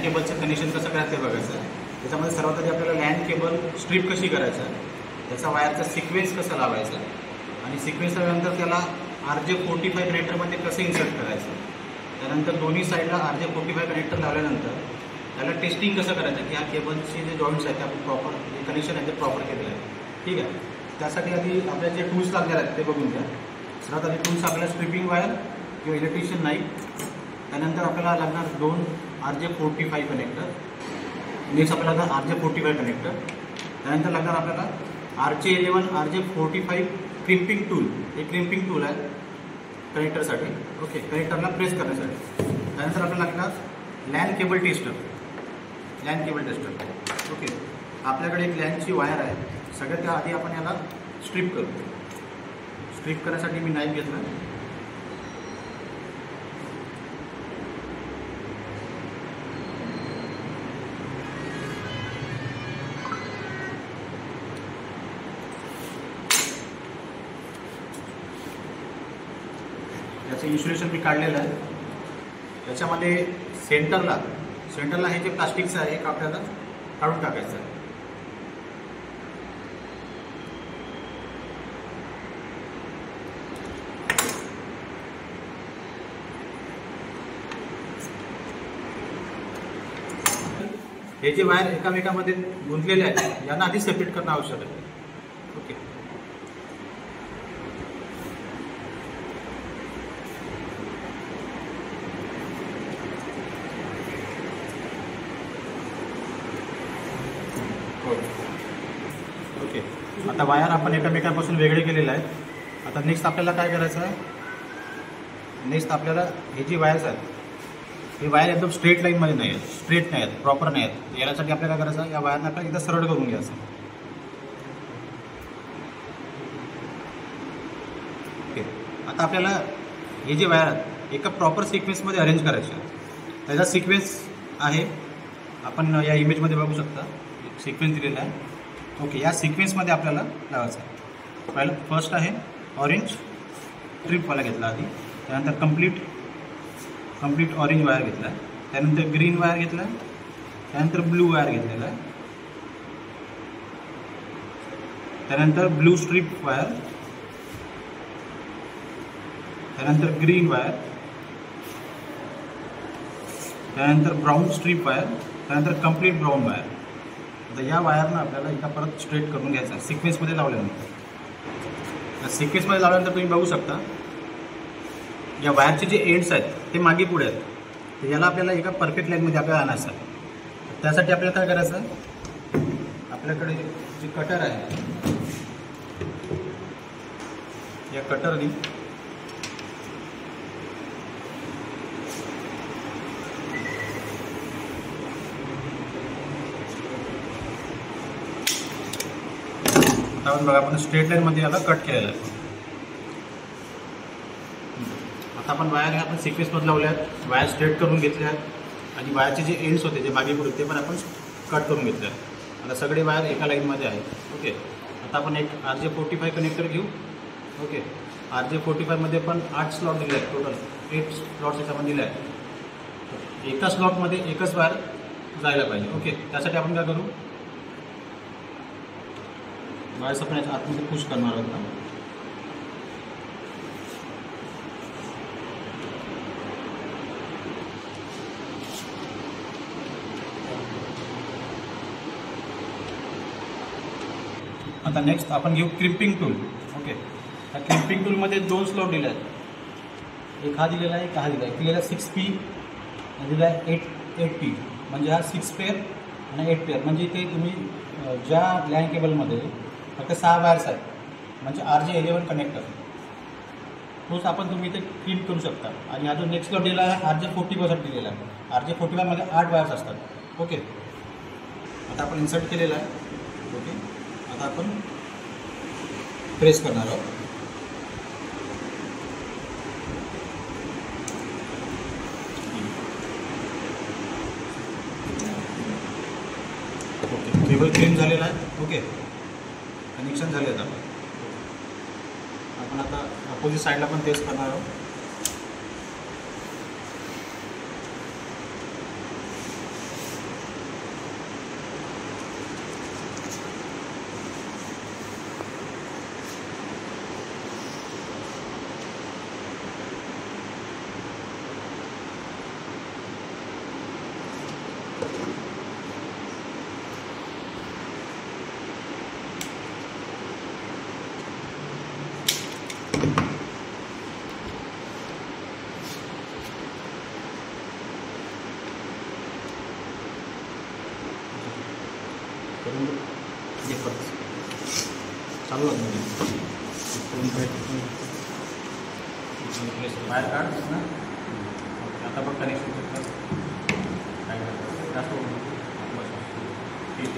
केबलचं कनेक्शन कसं करायचं ते बघायचं. त्याच्यामध्ये सर्वात आधी आपल्याला लॅन केबल स्ट्रीप कशी करायचं, त्याचा वायरचा सिक्वेन्स कसा लावायचा आणि सिक्वेन्स लावल्यानंतर त्याला RJ45 कनेक्टरमध्ये कसं इन्सर्ट करायचं. त्यानंतर दोन्ही साईडला RJ45 कनेक्टर लावल्यानंतर त्याला टेस्टिंग कसं करायचं की ह्या केबलचे जे जॉईंट्स आहेत ते आपण प्रॉपर जे कनेक्शन आहे ते प्रॉपर केलेलं आहे. ठीक आहे. त्यासाठी आधी आपल्याला जे टूल्स लागणार आहेत ते बघून घ्या. सर्वात आधी टूल्स आपल्याला स्ट्रिपिंग वायर किंवा इलेक्ट्रिशियन नाईफ, त्यानंतर आपल्याला लागणार 2 RJ45 कनेक्टर, नेक्स्ट आपल्याला लागणार RJ45 कनेक्टर, त्यानंतर लागणार आपल्याला RJ11 RJ45 क्रिम्पिंग टूल. हे क्रिम्पिंग टूल आहे कनेक्टरसाठी. ओके, कनेक्टरला प्रेस करण्यासाठी. त्यानंतर आपल्याला लागणार लॅन केबल टेस्टर. ओके, आपल्याकडे एक लॅनची वायर आहे. सगळ्यात आधी आपण याला स्ट्रिप करू. स्ट्रिप करण्यासाठी मी नाईफ घेतला. याचं इन्सुलेशन मी काढलेलं आहे. याच्यामध्ये सेंटरला हे जे प्लास्टिकचं आहे एक आपल्याला काढून टाकायचं आहे. हे जे वायर एकामेकामध्ये गुंतलेले आहेत यांना आधी सेपरेट करणं आवश्यक आहे. Okay, okay. आता वायर आपण एकामेकांपासून वेगळे केलेले आहेत. आता नेक्स्ट आपल्याला काय करायचं आहे, नेक्स्ट आपल्याला हे जी वायर्स आहेत हे वायर एकदम स्ट्रेट लाईनमध्ये नाही आहेत, स्ट्रेट नाही आहेत, प्रॉपर नाही आहेत. यासाठी आपल्याला काय करायचं, या वायरनं आपल्याला एकदा सरळ करून घ्यायचं. ओके, आता आपल्याला हे जे वायर आहेत एका प्रॉपर सिक्वेन्समध्ये अरेंज करायचे आहेत. त्याचा सिक्वेन्स आहे आपण या इमेजमध्ये बघू शकता. सिक्वेन्स दिलेला आहे. ओके, या सिक्वेन्समध्ये आपल्याला लावायचं आहे. पहिलं फर्स्ट आहे ऑरेंज ट्रिपवाला घेतला आधी, त्यानंतर कंप्लीट ऑरेंज वायर घेतला, त्यानंतर ग्रीन वायर घेतला, त्यानंतर ब्लू वायर घेतलेला आहे, त्यानंतर ब्लू स्ट्रीप वायर, त्यानंतर ग्रीन वायर, त्यानंतर ब्राऊन स्ट्रीप वायर, त्यानंतर कंप्लीट ब्राऊन वायर. आता या वायरनं आपल्याला एका परत स्ट्रेट करून घ्यायचा सिक्वेन्समध्ये लावल्यानंतर. सिक्वेन्समध्ये लावल्यानंतर तुम्ही बघू शकता या वायरचे जे एंड्स आहेत ते मागे पुढे आहेत. तर याला आपल्याला एका परफेक्ट लाईनमध्ये आपल्याला आणायचं आहे. त्यासाठी आपल्याला काय करायचं आहे, आपल्याकडे जे कटर आहे या कटरने बघा आपण स्ट्रेट लाईनमध्ये याला कट केलेलं आहे. आता आपण वायर आपण सिक्वेन्समध्ये लावल्या आहेत, वायर स्ट्रेट करून घेतल्या आहेत आणि वायरचे जे एंड्स होते जे मागे पुढे ते पण आपण कट करून घेतले आहेत. आता सगळे वायर एका लाईनमध्ये आहेत. ओके, आता आपण एक RJ45 कनेक्टर घेऊ. ओके, RJ45मध्ये पण 8 स्लॉट दिले आहेत. टोटल 8 स्लॉट्स याच्यामध्ये दिले आहेत. एका स्लॉटमध्ये एकच वायर जायला पाहिजे. ओके, त्यासाठी आपण काय करू, वायर्स आपण याच्या आतमध्ये पुश करणार आहोत ना. आता नेक्स्ट आपण घेऊ क्रिम्पिंग टूल. ओके, या क्रिम्पिंग टूलमध्ये 2 स्लॉट दिले आहेत. एक हा दिलेला आहे, एक हा दिला आहे. दिलेला 6P दिला आहे 8P, म्हणजे हा 6 पेअर आणि 8 पेअर. म्हणजे इथे तुम्ही ज्या लॅन केबलमध्ये फक्त 6 वायर्स आहेत म्हणजे RJ11 कनेक्टर, तोच आपण तुम्ही इथे क्रिम्प करू शकता. आणि हा जो नेक्स्ट स्लॉट दिला आहे RJ45साठी दिलेला आहे. RJ45मध्ये 8 वायर्स असतात. ओके, आता आपण इन्सर्ट केलेला आहे. ओके, आता आपण प्रेस करणार आहोत. ओके, केबल क्लीन झालेला आहे. ओके, कनेक्शन झाले आहेत. आपण आता अपोजिट साईडला पण तेच करणार आहोत. चालू बाहेर काढ ना. ओके, आता पण कनेक्शन काय जास्त ठीक.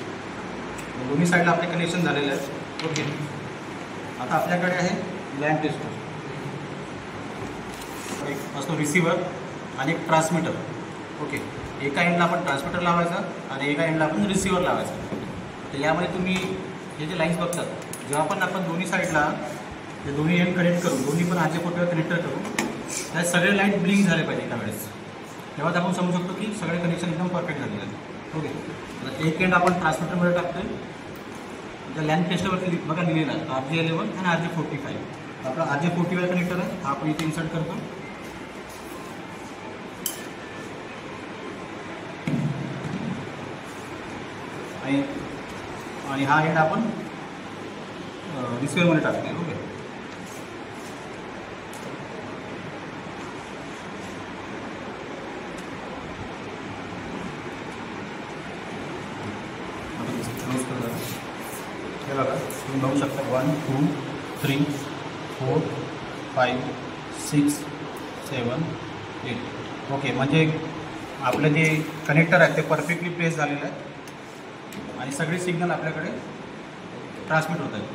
दोन्ही साईडला आपले कनेक्शन झालेले आहेत. ओके, आता आपल्याकडे आहे लॅन टेस्टर. एक असतो रिसिव्हर आणि एक ट्रान्समीटर. ओके, एका एंडला आपण ट्रान्समीटर लावायचा आणि एका एंडला आपण रिसिव्हर लावायचा. तर यामध्ये तुम्ही हे जे लाईन्स बघतात, जेव्हा पण आपण दोन्ही साईडला हे दोन्ही एंड कनेक्ट करू, दोन्ही पण आजच्या फोटोवर कनेक्टर करू, त्यात सगळे लाईट ब्लिंक झाले पाहिजे एका वेळेस. तेव्हाच आपण समजू शकतो की सगळे कनेक्शन एकदम परफेक्ट झालेले आहेत. ओके, आता एक एंड आपण ट्रान्समीटरमध्ये टाकतोय. त्या लॅन टेस्टरवरती बघा लिहिलेला RJ11 आणि RJ45. आपला RJ45 कनेक्टर आहे, हा आपण इथे इन्सर्ट करतो. आणि हा एंड आपण रिसिव्हरमध्ये टाकतोय. ओके, हे बघा तुम्ही बघू शकता 1 2 3 4 5 6 7 8. ओके, म्हणजे आपलं जे कनेक्टर आहे ते परफेक्टली प्लेस झालेलं आहे आणि सगळे सिग्नल आपल्याकडे ट्रान्समिट होत आहेत.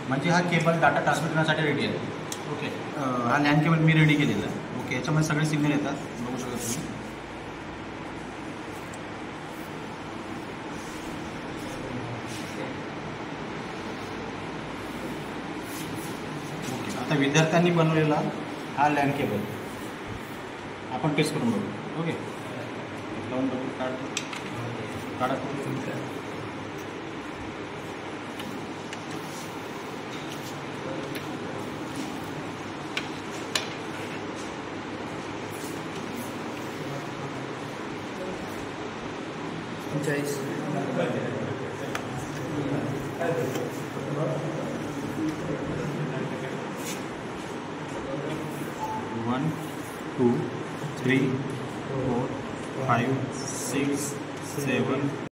म्हणजे हा केबल डाटा ट्रान्समिट करण्यासाठी रेडी आहे. ओके, हा लॅन केबल मी रेडी केलेला आहे. ओके, याच्यामध्ये सगळे सिग्नल येतात, बघू शकता तुम्ही. ओके, आता विद्यार्थ्यांनी बनवलेला हा लॅन केबल आपण टेस्ट करून बघू. ओके, लावून बघू. काढा. वन 2 3 4 5 6 7